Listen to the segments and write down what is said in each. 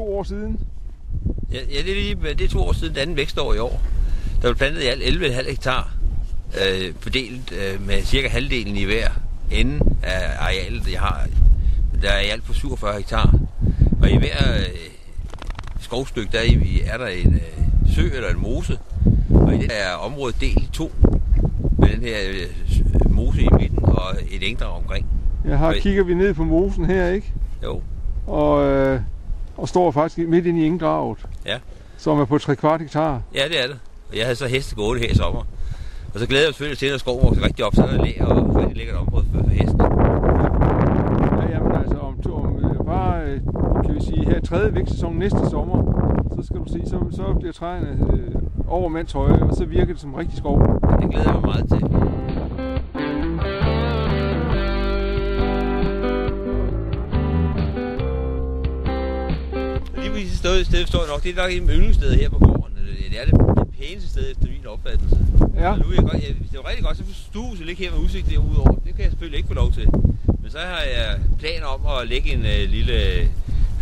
2 år siden? Ja, det er 2 år siden, det andet vækstår i år. Der blev plantet i alt 11,5 hektar, fordelt med cirka halvdelen i hver ende af arealet, jeg har. Der er i alt på 47 hektar. Og i hver skovstykke, der er der en sø eller en mose. Og i det er området delt i 2. Med den her mose i midten og et engdrag omkring. Kigger vi ned på mosen her, ikke? Jo. Og står faktisk midt inde i engdraget. Ja. Som er på 3/4 hektar. Ja, det er det. Og jeg havde så heste gående her i sommer. Og så glæder jeg mig selvfølgelig til, at skoven vokser rigtig op, så der er læ og rigtig lækkert område for hestene. Ja, jamen altså om bare, kan vi sige, her 3. vækstsæson næste sommer, så skal du se, så bliver træerne over mands høje, og så virker det som rigtig skov. Ja, det glæder jeg mig meget til. Lige på det sted står nok, det er nok et yndlingssted her på gården. Det er det pæneste sted efter min opfattelse. Ja. Nu er hvis det var rigtig godt, så får stuehuset ligge her med udsigt derudover. Det kan jeg selvfølgelig ikke få lov til. Men så har jeg planer om at lægge en lille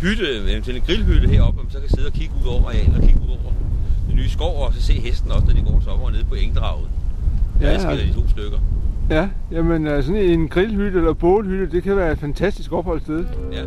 hytte, eventuelt en grillhytte heroppe, og så kan sidde og kigge ud over arealet og kigge ud over den nye skov, og så se hesten også, når de går sommer nede på engdraget. Ja, jeg skiller de 2 stykker. Ja, jamen sådan en grillhytte eller bålhytte, det kan være et fantastisk opholdssted. Ja.